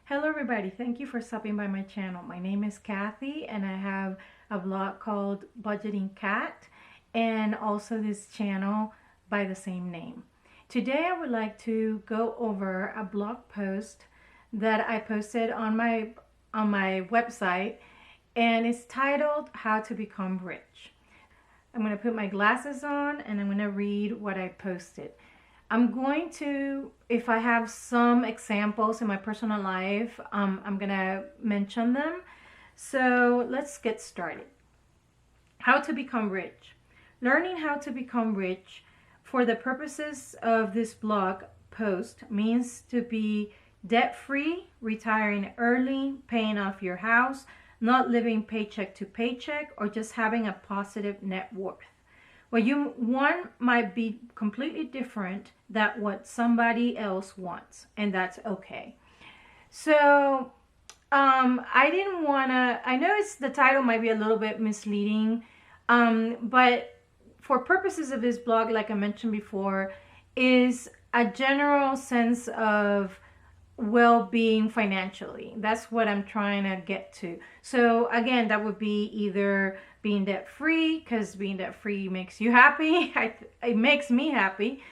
Hello everybody, thank you for stopping by my channel. My name is Kathy and I have a blog called Budgeting Cat and also this channel by the same name. Today I would like to go over a blog post that I posted on my website, and it's titled How to Become Rich. I'm going to put my glasses on and I'm going to read what I posted. I'm going to, if I have some examples in my personal life, I'm going to mention them. So let's get started. How to become rich. Learning how to become rich for the purposes of this blog post means to be debt-free, retiring early, paying off your house, not living paycheck to paycheck, or just having a positive net worth. What you want might be completely different than what somebody else wants, and that's okay. So I didn't want to, I know the title might be a little bit misleading, but for purposes of this blog, like I mentioned before, is a general sense of well-being financially. That's what I'm trying to get to. So again, that would be either being debt-free, because being debt-free makes you happy. It makes me happy.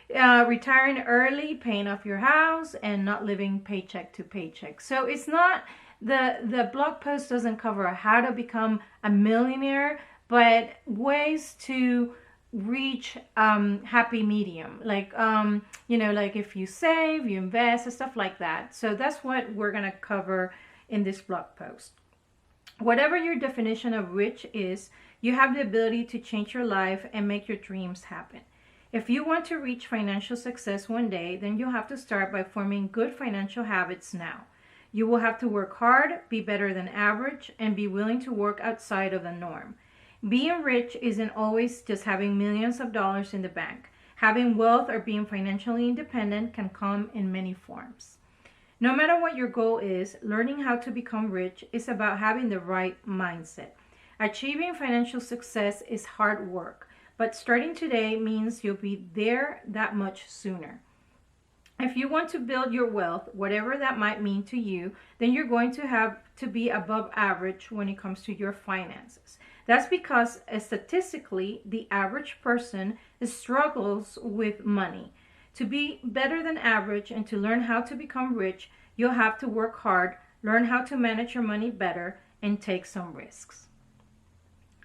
Retiring early, paying off your house, and not living paycheck to paycheck. So it's not, the blog post doesn't cover how to become a millionaire, but ways to reach happy medium, like like if you save, you invest, and stuff like that. So that's what we're gonna cover in this blog post. Whatever your definition of rich is, you have the ability to change your life and make your dreams happen. If you want to reach financial success one day, then you'll have to start by forming good financial habits now. You will have to work hard, be better than average, and be willing to work outside of the norm. Being rich isn't always just having millions of dollars in the bank. Having wealth or being financially independent can come in many forms. No matter what your goal is, learning how to become rich is about having the right mindset. Achieving financial success is hard work, but starting today means you'll be there that much sooner. If you want to build your wealth, whatever that might mean to you, then you're going to have to be above average when it comes to your finances. That's because statistically, the average person struggles with money. To be better than average and to learn how to become rich, you'll have to work hard, learn how to manage your money better, and take some risks.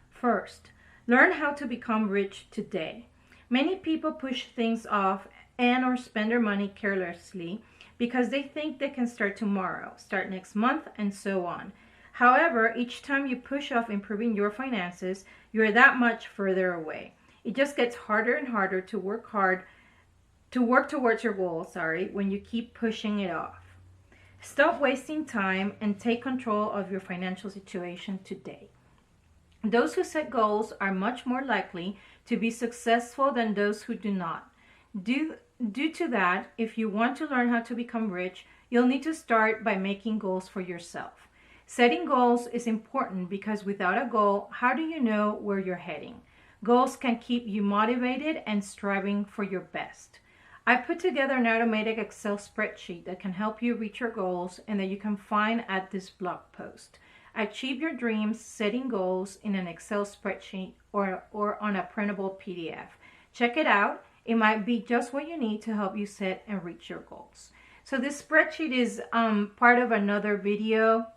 First, learn how to become rich today. Many people push things off and or spend their money carelessly because they think they can start tomorrow, start next month, and so on. However, each time you push off improving your finances, you're that much further away. It just gets harder and harder to work towards your goal, when you keep pushing it off. Stop wasting time and take control of your financial situation today. Those who set goals are much more likely to be successful than those who do not. Due to that, if you want to learn how to become rich, you'll need to start by making goals for yourself. Setting goals is important because without a goal, how do you know where you're heading? Goals can keep you motivated and striving for your best. I put together an automated Excel spreadsheet that can help you reach your goals and that you can find at this blog post. Achieve your dreams setting goals in an Excel spreadsheet or on a printable PDF. Check it out. It might be just what you need to help you set and reach your goals. So this spreadsheet is part of another video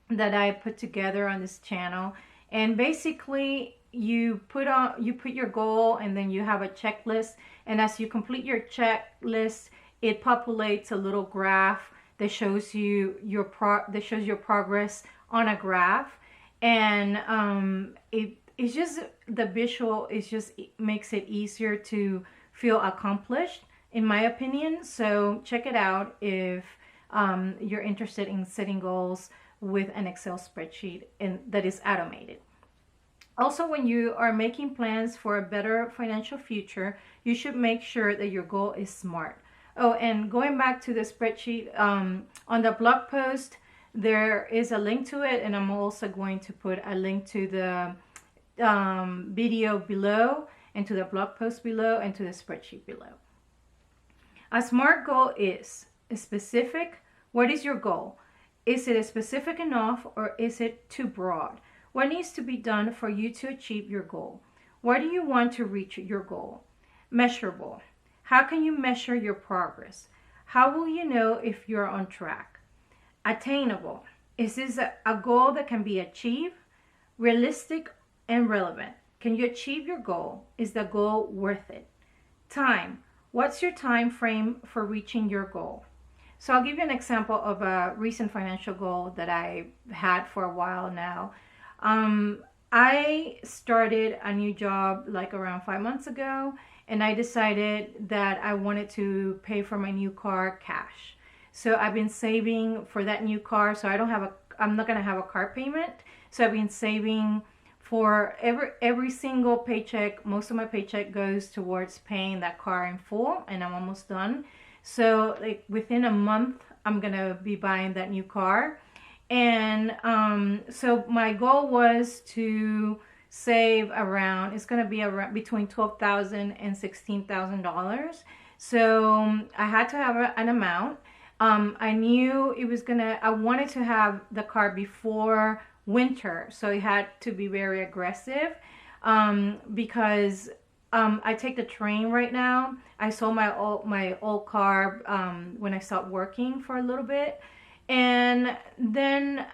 that I put together on this channel, and basically you put your goal and then you have a checklist, and as you complete your checklist, it populates a little graph that shows you your progress on a graph, and it's just the visual makes it easier to feel accomplished, in my opinion. So check it out if you're interested in setting goals with an Excel spreadsheet that is automated. Also, when you are making plans for a better financial future, you should make sure that your goal is SMART. Oh, and going back to the spreadsheet, on the blog post, there is a link to it, and I'm also going to put a link to the video below, and to the blog post below, and to the spreadsheet below. A SMART goal is specific, What is your goal? Is it specific enough or is it too broad? What needs to be done for you to achieve your goal? Where do you want to reach your goal? Measurable. How can you measure your progress? How will you know if you're on track? Attainable. Is this a goal that can be achieved? Realistic and relevant. Can you achieve your goal? Is the goal worth it? Time. What's your time frame for reaching your goal? So I'll give you an example of a recent financial goal that I had for a while now. I started a new job like around 5 months ago, and I decided that I wanted to pay for my new car cash. So I've been saving for that new car. So I'm not gonna have a car payment. So I've been saving for every single paycheck. Most of my paycheck goes towards paying that car in full, and I'm almost done. So like within a month, I'm gonna be buying that new car. And so my goal was to save around, it's gonna be around between $12,000 and $16,000. So I had to have an amount. I knew I wanted to have the car before winter, so it had to be very aggressive, because I take the train right now. I sold my old car when I stopped working for a little bit, and then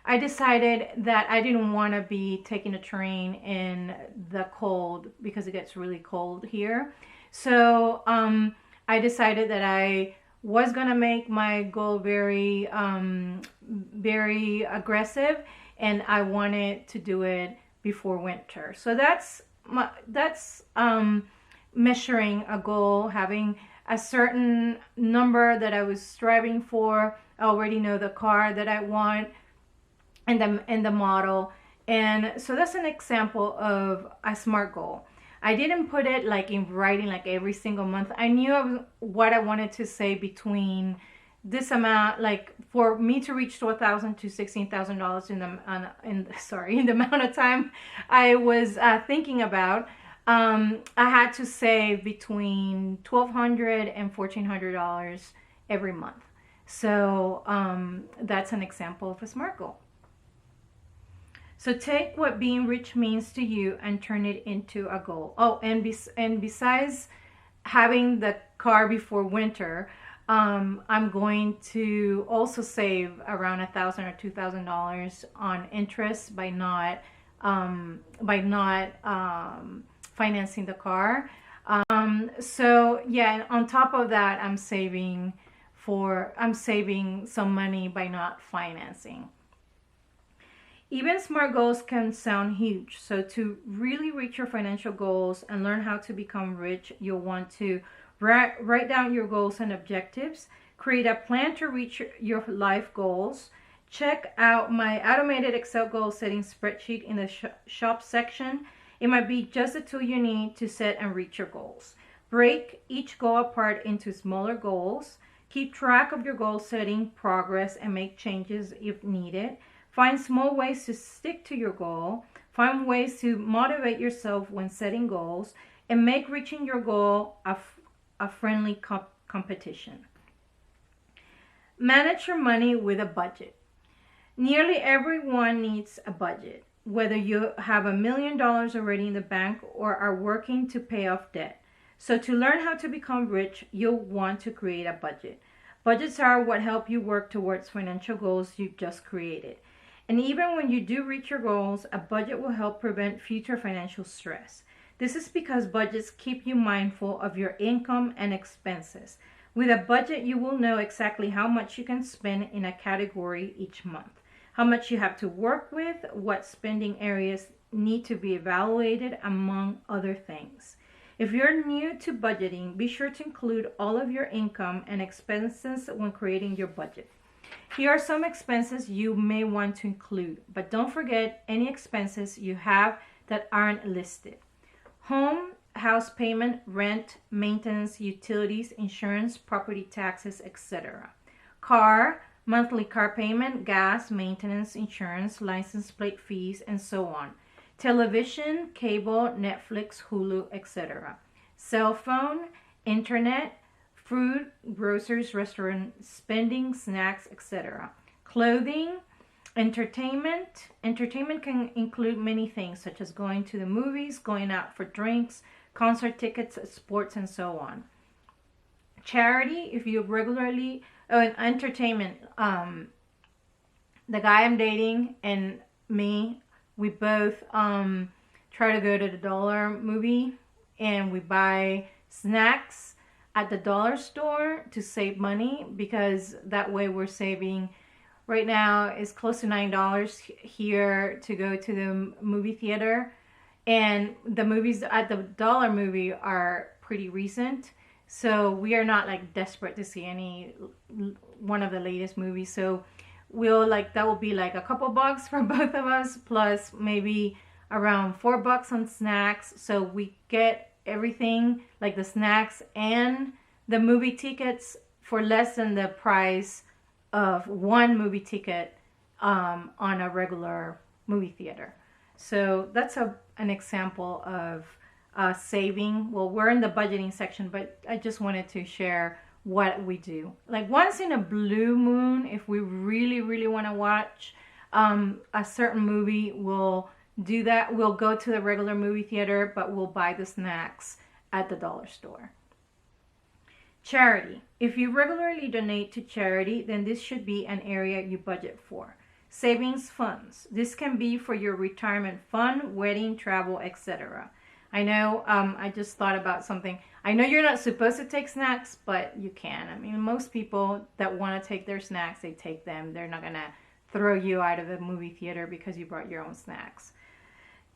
I decided that I didn't want to be taking a train in the cold because it gets really cold here. So I decided that I was gonna make my goal very very aggressive, and I wanted to do it before winter. So that's measuring a goal, having a certain number that I was striving for. I already know the car that I want and the model, and so that's an example of a SMART goal. I didn't put it like in writing like every single month. I knew what I wanted to say between this amount, like for me to reach $12,000 to $16,000 in the amount of time I was thinking about. I had to save between $1,200 and $1,400 every month. So that's an example of a SMART goal. So take what being rich means to you and turn it into a goal. Oh, and besides having the car before winter, I'm going to also save around $1,000 or $2,000 on interest by not financing the car. So yeah, on top of that, I'm saving some money by not financing. Even SMART goals can sound huge. So to really reach your financial goals and learn how to become rich, you'll want to write down your goals and objectives, create a plan to reach your life goals. Check out my automated Excel goal setting spreadsheet in the shop section. It might be just the tool you need to set and reach your goals. Break each goal apart into smaller goals. Keep track of your goal setting progress and make changes if needed. Find small ways to stick to your goal. Find ways to motivate yourself when setting goals, and make reaching your goal a friendly competition. Manage your money with a budget. Nearly everyone needs a budget, whether you have $1 million already in the bank or are working to pay off debt. So to learn how to become rich, you'll want to create a budget. Budgets are what help you work towards financial goals you've just created. And even when you do reach your goals, a budget will help prevent future financial stress. This is because budgets keep you mindful of your income and expenses. With a budget, you will know exactly how much you can spend in a category each month, how much you have to work with, what spending areas need to be evaluated, among other things. If you're new to budgeting, be sure to include all of your income and expenses when creating your budget. Here are some expenses you may want to include, but don't forget any expenses you have that aren't listed. Home, house payment, rent, maintenance, utilities, insurance, property taxes, etc. Car, monthly car payment, gas, maintenance, insurance, license plate fees, and so on. Television, cable, Netflix, Hulu, etc. Cell phone, internet, food, groceries, restaurant spending, snacks, etc. Clothing, entertainment. Entertainment can include many things such as going to the movies, going out for drinks, concert tickets, sports, and so on. Charity, if you regularly, entertainment, the guy I'm dating and me, we both try to go to the dollar movie, and we buy snacks at the dollar store to save money, because that way we're saving. Right now it's close to $9 here to go to the movie theater, and the movies at the dollar movie are pretty recent, so we are not like desperate to see any one of the latest movies. So we'll like, that will be like a couple bucks for both of us, plus maybe around $4 on snacks. So we get everything, like the snacks and the movie tickets, for less than the price of one movie ticket on a regular movie theater. So that's an example of saving. Well, we're in the budgeting section, but I just wanted to share what we do. Like once in a blue moon, if we really, really want to watch a certain movie, we'll do that. We'll go to the regular movie theater, but we'll buy the snacks at the dollar store. Charity. If you regularly donate to charity, then this should be an area you budget for. Savings funds. This can be for your retirement fund, wedding, travel, etc. I know, I just thought about something. I know you're not supposed to take snacks, but you can. I mean, most people that want to take their snacks, they take them. They're not going to throw you out of the movie theater because you brought your own snacks.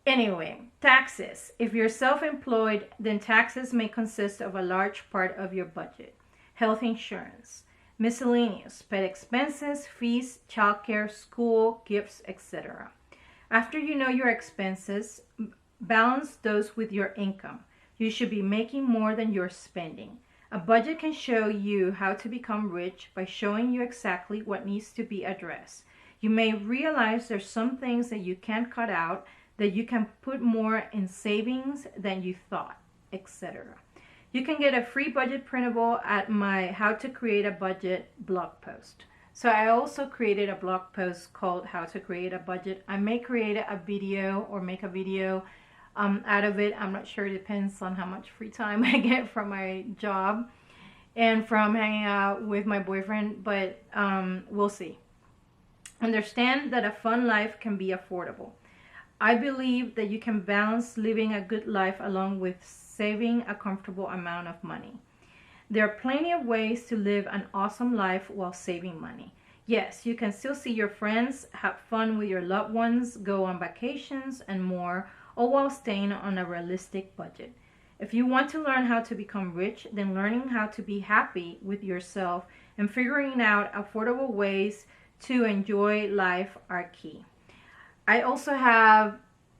Anyway, taxes. If you're self-employed, then taxes may consist of a large part of your budget. Health insurance, miscellaneous, pet expenses, fees, childcare, school, gifts, etc. After you know your expenses, balance those with your income. You should be making more than you're spending. A budget can show you how to become rich by showing you exactly what needs to be addressed. You may realize there's some things that you can't cut out, that you can put more in savings than you thought, etc. You can get a free budget printable at my How to Create a Budget blog post. So I also created a blog post called How to Create a Budget. I may create a video or make a video out of it. I'm not sure. It depends on how much free time I get from my job and from hanging out with my boyfriend, but we'll see. Understand that a fun life can be affordable. I believe that you can balance living a good life along with saving a comfortable amount of money. There are plenty of ways to live an awesome life while saving money. Yes, you can still see your friends, have fun with your loved ones, go on vacations and more, all while staying on a realistic budget. If you want to learn how to become rich, then learning how to be happy with yourself and figuring out affordable ways to enjoy life are key. I also have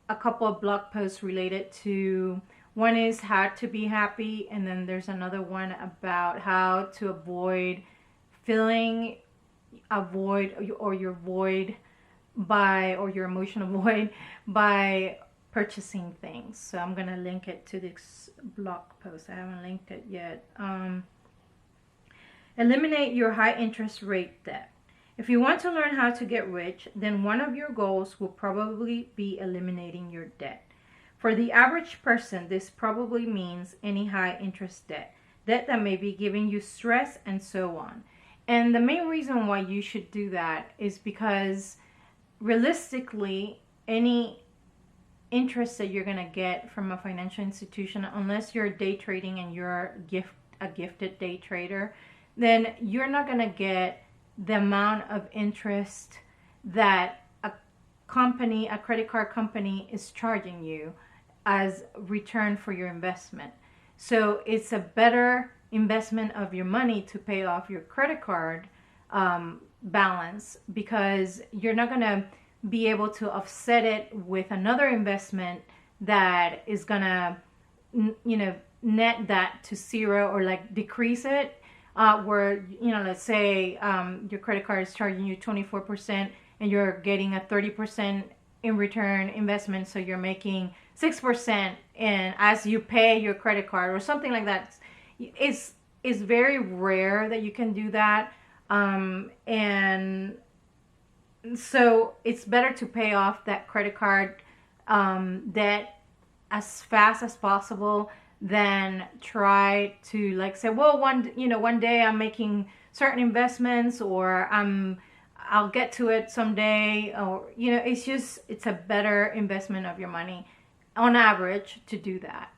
a couple of blog posts related to, one is how to be happy, and then there's another one about how to avoid filling a void, or your void by, or your emotional void by purchasing things. So I'm going to link it to this blog post. I haven't linked it yet. Eliminate your high interest rate debt. If you want to learn how to get rich, then one of your goals will probably be eliminating your debt. For the average person, this probably means any high interest debt that may be giving you stress and so on. And the main reason why you should do that is because realistically, any interest that you're going to get from a financial institution, unless you're day trading and you're a gifted day trader, then you're not going to get the amount of interest that a credit card company is charging you as return for your investment. So it's a better investment of your money to pay off your credit card balance, because you're not going to be able to offset it with another investment that is going to, net that to zero, or like decrease it. Where, let's say your credit card is charging you 24% and you're getting a 30% in return investment, so you're making 6% and as you pay your credit card or something like that. it's very rare that you can do that. And so it's better to pay off that credit card debt as fast as possible than try to like say, well, one day I'm making certain investments, or I'll get to it someday, or it's a better investment of your money on average to do that.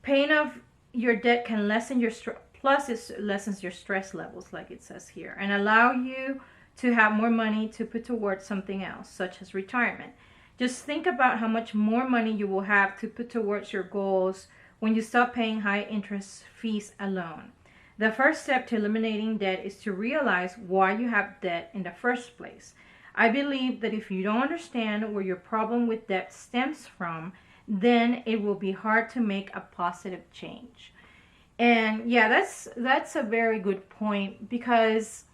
Paying off your debt can lessen your stress, plus it lessens your stress levels, like it says here, and allow you to have more money to put towards something else, such as retirement. Just think about how much more money you will have to put towards your goals when you stop paying high interest fees alone. The first step to eliminating debt is to realize why you have debt in the first place. I believe that if you don't understand where your problem with debt stems from, then it will be hard to make a positive change. And yeah, that's a very good point, because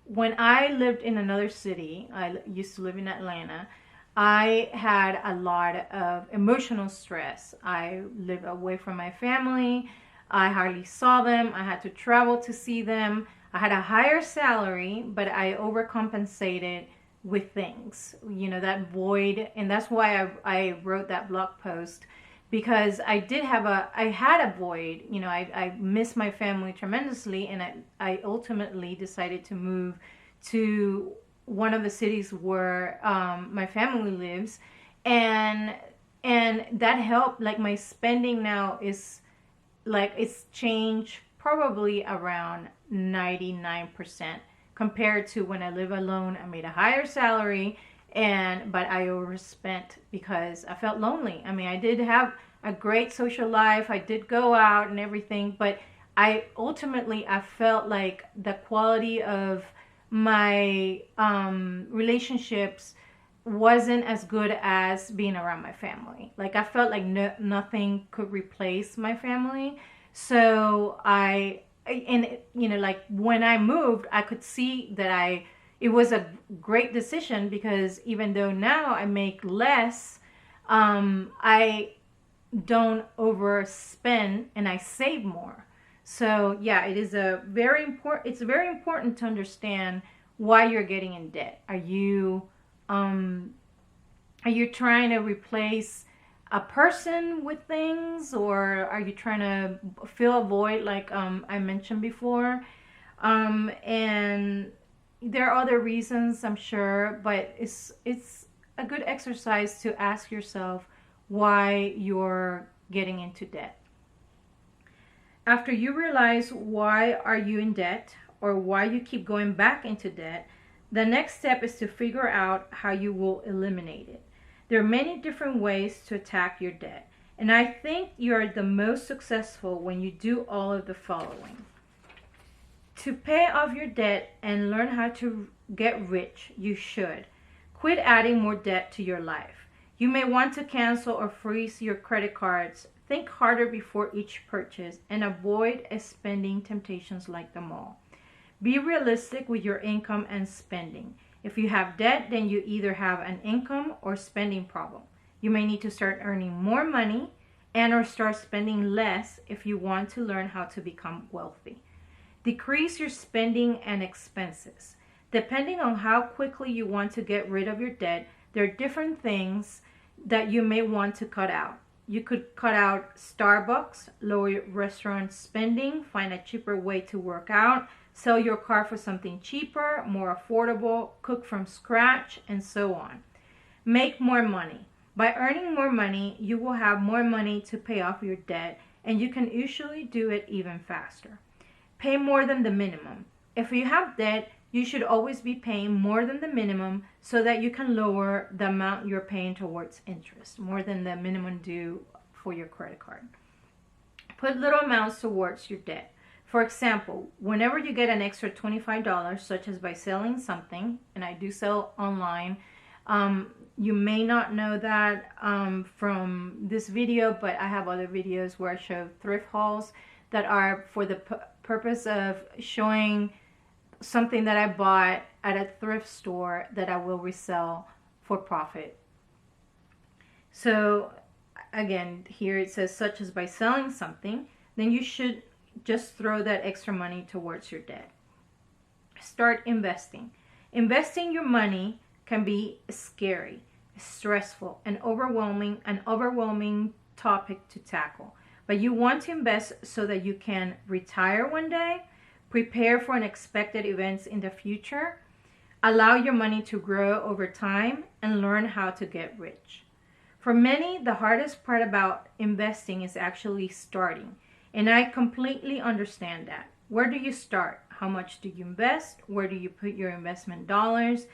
when I lived in another city, I used to live in Atlanta, I had a lot of emotional stress. I lived away from my family. I hardly saw them. I had to travel to see them. I had a higher salary, but I overcompensated with things, that void. And that's why I wrote that blog post, because I had a void. I miss my family tremendously, and I ultimately decided to move to one of the cities where my family lives, and that helped. Like, my spending now is like, it's changed probably around 99% compared to when I live alone. I made a higher salary, but I overspent because I felt lonely. I mean, I did have a great social life. I did go out and everything, but I felt like the quality of my relationships wasn't as good as being around my family. Like, I felt like nothing could replace my family. So like, when I moved, I could see that it was a great decision, because even though now I make less, I don't overspend and I save more. So yeah, it's very important to understand why you're getting in debt. Are you trying to replace a person with things, or are you trying to fill a void, like I mentioned before? And there are other reasons, I'm sure, but it's a good exercise to ask yourself why you're getting into debt. After you realize why are you in debt, or why you keep going back into debt, the next step is to figure out how you will eliminate it. There are many different ways to attack your debt, and I think you're the most successful when you do all of the following. To pay off your debt and learn how to get rich, you should quit adding more debt to your life. You may want to cancel or freeze your credit cards. Think harder before each purchase and avoid spending temptations like the mall. Be realistic with your income and spending. If you have debt, then you either have an income or spending problem. You may need to start earning more money and or start spending less if you want to learn how to become wealthy. Decrease your spending and expenses. Depending on how quickly you want to get rid of your debt, there are different things that you may want to cut out. You could cut out Starbucks, lower your restaurant spending, find a cheaper way to work out, sell your car for something cheaper, more affordable, cook from scratch, and so on. Make more money. By earning more money, you will have more money to pay off your debt, and you can usually do it even faster. Pay more than the minimum. If you have debt, you should always be paying more than the minimum so that you can lower the amount you're paying towards interest, more than the minimum due for your credit card. Put little amounts towards your debt. For example, whenever you get an extra $25, such as by selling something, and I do sell online, you may not know that from this video, but I have other videos where I show thrift hauls that are for the purpose of showing something that I bought at a thrift store that I will resell for profit. So again, here it says such as by selling something. then you should just throw that extra money towards your debt. Start investing. Investing your money can be scary, stressful, and overwhelming topic to tackle. But you want to invest so that you can retire one day, prepare for unexpected events in the future, allow your money to grow over time, and learn how to get rich. For many, the hardest part about investing is actually starting. And I completely understand that. Where do you start? How much do you invest? Where do you put your investment dollars?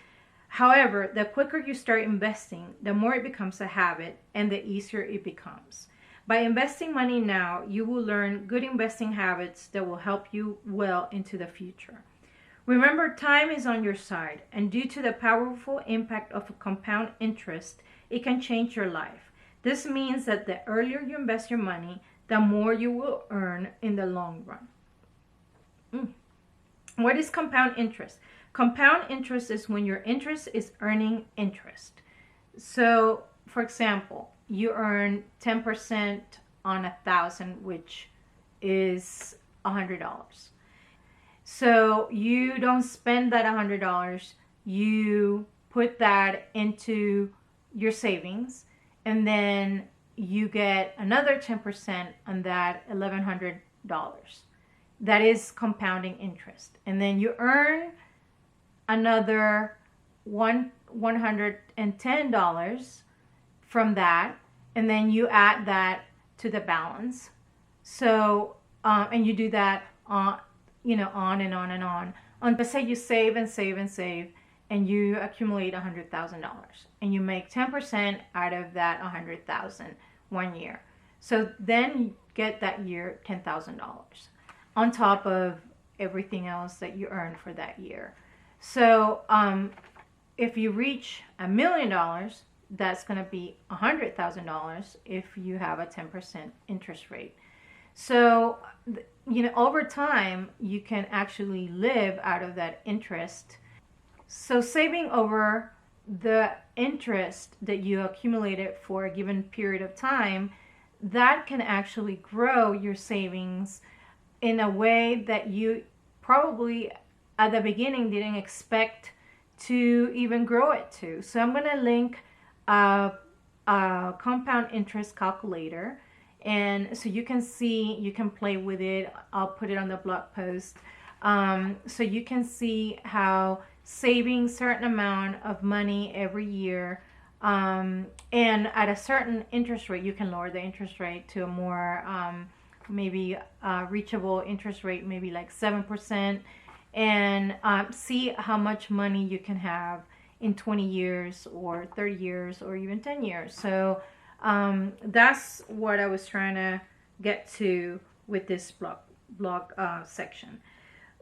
However, the quicker you start investing, the more it becomes a habit and the easier it becomes. By investing money now, you will learn good investing habits that will help you well into the future. Remember, time is on your side, and due to the powerful impact of compound interest, it can change your life. This means that the earlier you invest your money, the more you will earn in the long run. What is compound interest? Compound interest is when your interest is earning interest. So, for example, you earn 10% on 1,000, which is $100. So you don't spend that $100. You put that into your savings, and then you get another 10% on that $1,100. That is compounding interest. And then you earn another $110 from that, and then you add that to the balance. So and you do that on and on and on. Let's say you save and save and save, and you accumulate $100,000, and you make 10% out of that 100,000 1 year. So then you get that year $10,000 on top of everything else that you earned for that year. So if you reach $1 million, that's going to be $100,000 if you have a 10% interest rate. So, over time, you can actually live out of that interest. So saving over the interest that you accumulated for a given period of time, that can actually grow your savings in a way that you probably at the beginning didn't expect to even grow it to. So I'm going to link a compound interest calculator, and so you can see, you can play with it. I'll put it on the blog post. So you can see how saving certain amount of money every year, and at a certain interest rate, you can lower the interest rate to a more maybe reachable interest rate, maybe like 7%, and see how much money you can have in 20 years or 30 years or even 10 years. So that's what I was trying to get to with this blog section.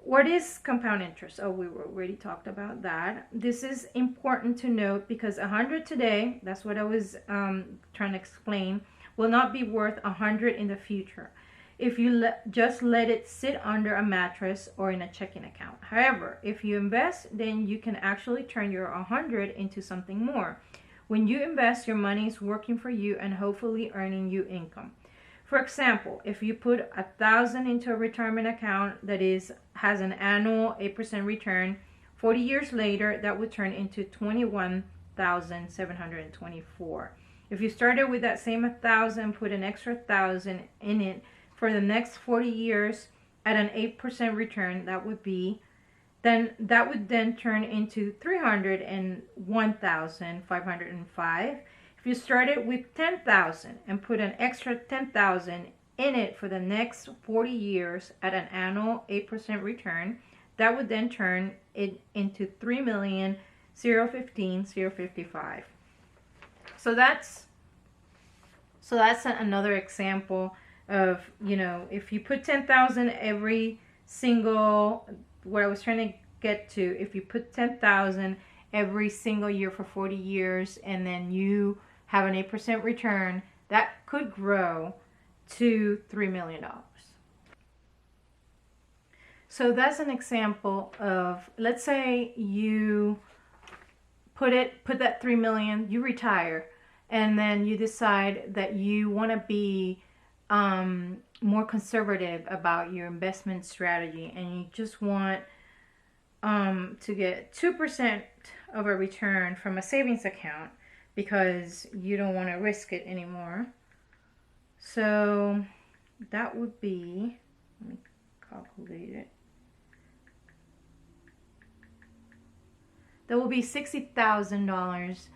What is compound interest? Oh, we already talked about that. This is important to note because 100 today, that's what I was trying to explain, will not be worth 100 in the future if you just let it sit under a mattress or in a checking account. However, if you invest, then you can actually turn your 100 into something more. When you invest, your money is working for you and hopefully earning you income. For example, if you put 1,000 into a retirement account that has an annual 8% return, 40 years later, that would turn into 21,724. If you started with that same 1,000, put an extra 1,000 in it for the next 40 years at an 8% return, that would then turn into 301,505. If you started with 10,000 and put an extra 10,000 in it for the next 40 years at an annual 8% return, that would then turn it into 3,015,055. So that's another example of, if you put 10,000 every single, what I was trying to get to, if you put 10,000 every single year for 40 years and then you have an 8% return, that could grow to $3 million. So that's an example of, let's say you put that 3 million, you retire, and then you decide that you want to be more conservative about your investment strategy and you just want to get 2% of a return from a savings account because you don't want to risk it anymore. So that would be, let me calculate it. That will be $60,000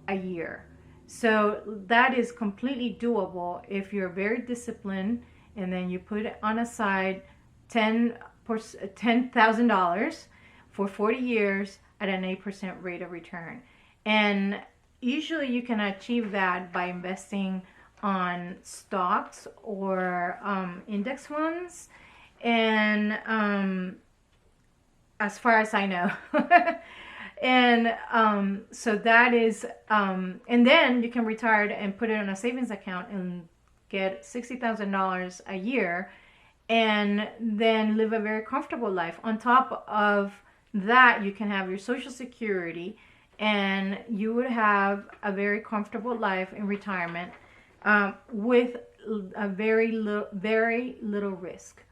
a year. So that is completely doable if you're very disciplined and then you put on aside $10,000 for 40 years at an 8% rate of return. And usually you can achieve that by investing on stocks or index funds. And as far as I know. And so that is, and then you can retire and put it on a savings account and get $60,000 a year and then live a very comfortable life. On top of that, you can have your Social Security and you would have a very comfortable life in retirement with a very little risk.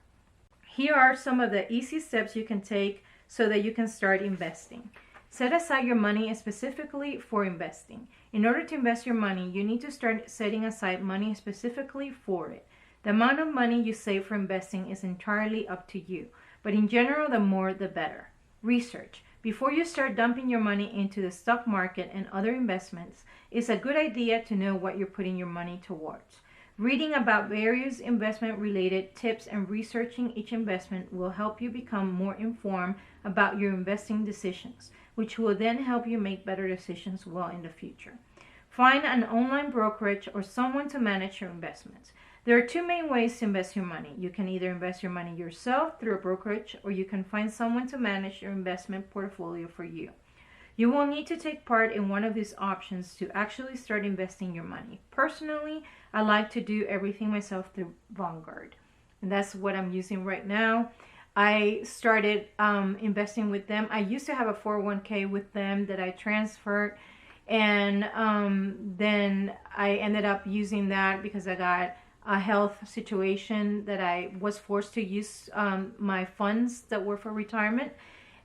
Here are some of the easy steps you can take so that you can start investing. Set aside your money specifically for investing. In order to invest your money, you need to start setting aside money specifically for it. The amount of money you save for investing is entirely up to you, but in general, the more the better. Research. Before you start dumping your money into the stock market and other investments, it's a good idea to know what you're putting your money towards. Reading about various investment-related tips and researching each investment will help you become more informed about your investing decisions, which will then help you make better decisions well in the future. Find an online brokerage or someone to manage your investments. There are two main ways to invest your money. You can either invest your money yourself through a brokerage, or you can find someone to manage your investment portfolio for you. You will need to take part in one of these options to actually start investing your money. Personally, I like to do everything myself through Vanguard, and that's what I'm using right now. I started investing with them. I used to have a 401k with them that I transferred, and then I ended up using that because I got a health situation that I was forced to use my funds that were for retirement.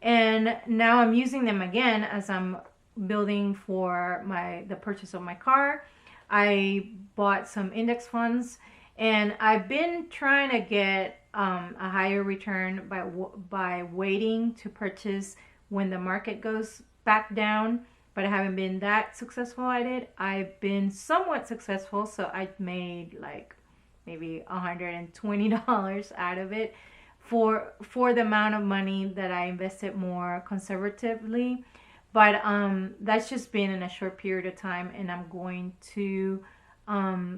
And now I'm using them again as I'm building for the purchase of my car. I bought some index funds, and I've been trying to get a higher return by waiting to purchase when the market goes back down, but I haven't been that successful at it. I've been somewhat successful, so I made like maybe $120 out of it for the amount of money that I invested more conservatively. But that's just been in a short period of time, and I'm going to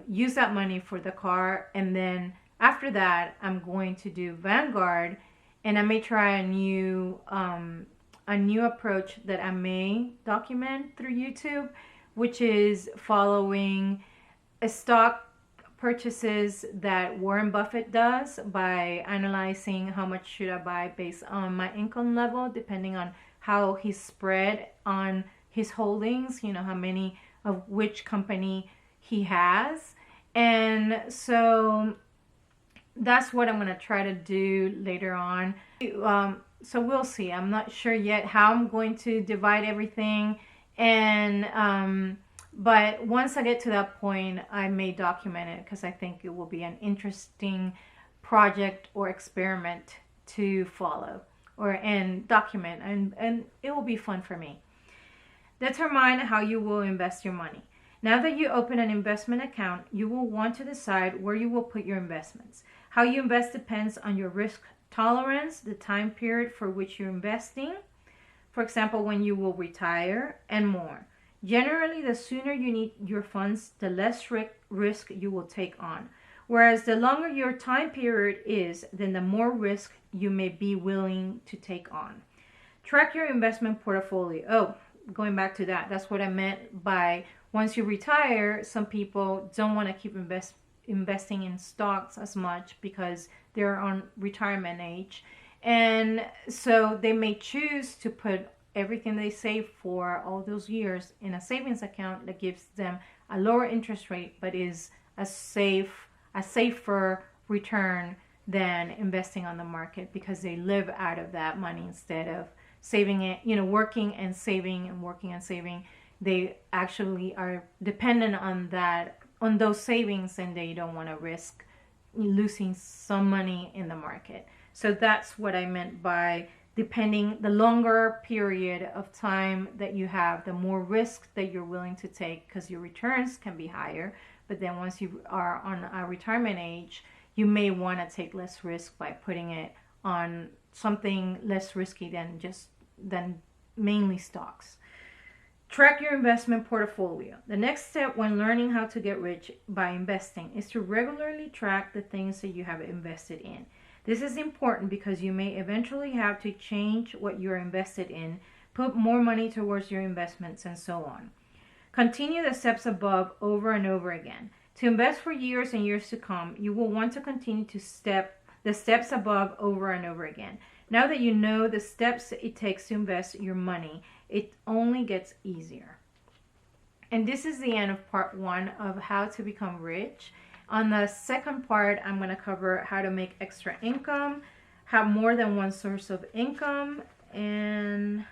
use that money for the car, and then after that I'm going to do Vanguard, and I may try a new approach that I may document through YouTube, which is following a stock purchases that Warren Buffett does by analyzing how much should I buy based on my income level, depending on how he's spread on his holdings, how many of which company he has. And so that's what I'm going to try to do later on. So we'll see. I'm not sure yet how I'm going to divide everything. And but once I get to that point, I may document it because I think it will be an interesting project or experiment to follow and document, and it will be fun for me. Determine how you will invest your money. Now that you open an investment account, you will want to decide where you will put your investments. How you invest depends on your risk tolerance, the time period for which you're investing, for example, when you will retire, and more. Generally, the sooner you need your funds, the less risk you will take on. Whereas the longer your time period is, then the more risk you may be willing to take on. Track your investment portfolio. Oh, going back to that, that's what I meant by once you retire, some people don't want to keep investing in stocks as much because they're on retirement age. And so they may choose to put everything they save for all those years in a savings account that gives them a lower interest rate but is a safer return than investing on the market, because they live out of that money instead of saving it, working and saving and working and saving. They actually are dependent on those savings, and they don't want to risk losing some money in the market. So that's what I meant by depending. The longer period of time that you have, the more risk that you're willing to take, because your returns can be higher. But then once you are on a retirement age, you may want to take less risk by putting it on something less risky than mainly stocks. Track your investment portfolio. The next step when learning how to get rich by investing is to regularly track the things that you have invested in. This is important because you may eventually have to change what you're invested in, put more money towards your investments, and so on. Continue the steps above over and over again. To invest for years and years to come, you will want to continue to the steps above over and over again. Now that you know the steps it takes to invest your money, it only gets easier. And this is the end of part 1 of how to become rich. On the second part, I'm going to cover how to make extra income, have more than one source of income, and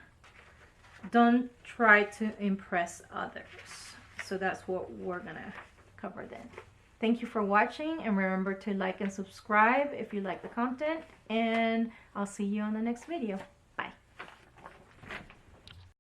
don't try to impress others. So that's what we're going to cover then. Thank you for watching, and remember to like and subscribe if you like the content, and I'll see you on the next video.